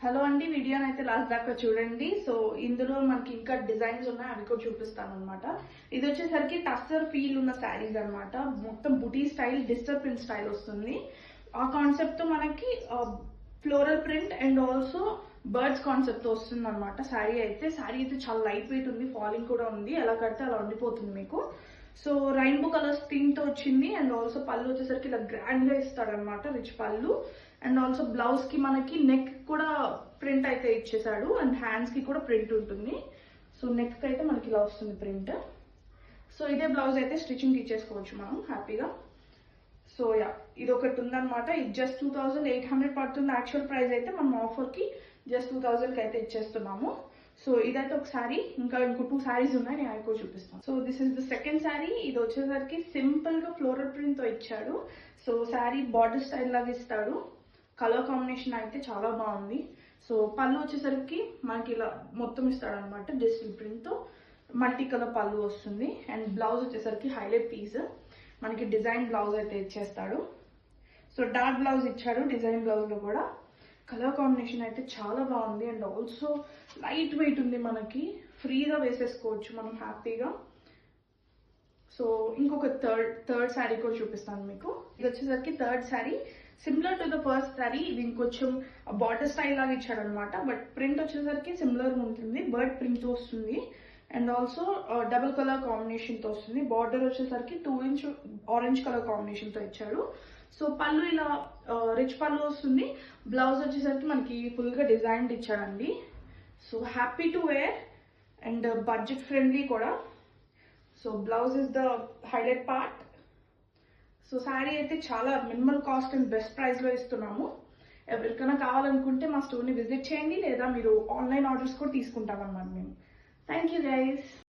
Hello అండి, వీడియోని అయితే లాస్ట్ దాకా చూడండి. సో ఇందులో మనకి ఇంకా డిజైన్స్ ఉన్నాయి, అవి కూడా చూపిస్తాను అనమాట. ఇది వచ్చేసరికి టస్సర్ ఫీల్ ఉన్న శారీస్ అనమాట. మొత్తం బుటీ స్టైల్, డిజిటల్ ప్రింట్ స్టైల్ వస్తుంది. ఆ కాన్సెప్ట్ తో మనకి floral print and also birds concept తో వస్తుంది అనమాట. శారీ అయితే చాలా లైట్ వెయిట్ ఉంది, ఫాలింగ్ కూడా ఉంది. ఎలా కడితే అలా ఉండిపోతుంది మీకు. సో రైన్బో కలర్స్ థీమ్ తో వచ్చింది. అండ్ ఆల్సో పళ్ళు వచ్చేసరికి ఇలా గ్రాండ్ గా ఇస్తాడనమాట, రిచ్ పళ్ళు. అండ్ ఆల్సో బ్లౌజ్ కి మనకి నెక్ కూడా ప్రింట్ అయితే ఇచ్చేసాడు, అండ్ హ్యాండ్స్ కి కూడా ప్రింట్ ఉంటుంది. సో నెక్ కి అయితే మనకి ఇలా వస్తుంది ప్రింట్. సో ఇదే బ్లౌజ్ అయితే స్టిచ్చింగ్ ఇచ్చేసుకోవచ్చు మనం హ్యాపీగా. సో యా, ఇది ఒకటి ఉందన్నమాట. ఇది జస్ట్ 2800 పడుతుంది. యాక్చువల్ ప్రైస్ అయితే మనం ఆఫర్ కి జస్ట్ 2000 కి అయితే ఇచ్చేస్తున్నాము. సో ఇదైతే ఒక శారీ. ఇంకో 2 శారీస్ ఉన్నాయి, నేను ఎక్కువ చూపిస్తాను. So this is the second sari. ఇది వచ్చేసరికి సింపుల్ గా ఫ్లోరల్ ప్రింట్ తో ఇచ్చాడు. సో శారీ బార్డర్ స్టైల్ లాగా ఇస్తాడు. కలర్ కాంబినేషన్ అయితే చాలా బాగుంది. సో పళ్ళు వచ్చేసరికి మనకి ఇలా మొత్తం ఇస్తాడు అనమాట, డిజిటల్ ప్రింట్ తో మల్టీ కలర్ పళ్ళు వస్తుంది. అండ్ బ్లౌజ్ వచ్చేసరికి హైలైట్ పీస్ మనకి డిజైన్ బ్లౌజ్ అయితే ఇచ్చేస్తాడు. సో డార్క్ బ్లౌజ్ ఇచ్చాడు డిజైన్ బ్లౌజ్ లో కూడా. కలర్ కాంబినేషన్ అయితే చాలా బాగుంది. అండ్ ఆల్సో లైట్ వెయిట్ ఉంది, మనకి ఫ్రీగా వేసేసుకోవచ్చు మనం హ్యాపీగా. సో ఇంకొక థర్డ్ శారీ కూడా చూపిస్తాను మీకు. ఇది వచ్చేసరికి third sari. Similar to the first sari, ఇది ఇంకొంచెం బార్డర్ స్టైల్ లాగా ఇచ్చాడు అనమాట. బట్ ప్రింట్ వచ్చేసరికి సిమిలర్ ఉంటుంది, బర్డ్ ప్రింట్ తో వస్తుంది. And also double colour combination తో వస్తుంది. బార్డర్ వచ్చేసరికి 2 ఇంచ్ ఆరెంజ్ కలర్ కాంబినేషన్ తో ఇచ్చాడు. సో పళ్ళు ఇలా రిచ్ పళ్ళు వస్తుంది. బ్లౌజ్ వచ్చేసరికి మనకి ఫుల్ గా డిజైన్ ఇచ్చాడండి. So happy to wear and budget friendly కూడా. So blouse is the highlight part. So sari అయితే చాలా minimal cost and best price లో ఇస్తున్నాము. ఎవరికైనా కావాలనుకుంటే మా స్టోర్ ని విజిట్ చేయండి, లేదా మీరు ఆన్లైన్ ఆర్డర్స్ కూడా తీసుకుంటామన్నమాట మేము. Thank you guys.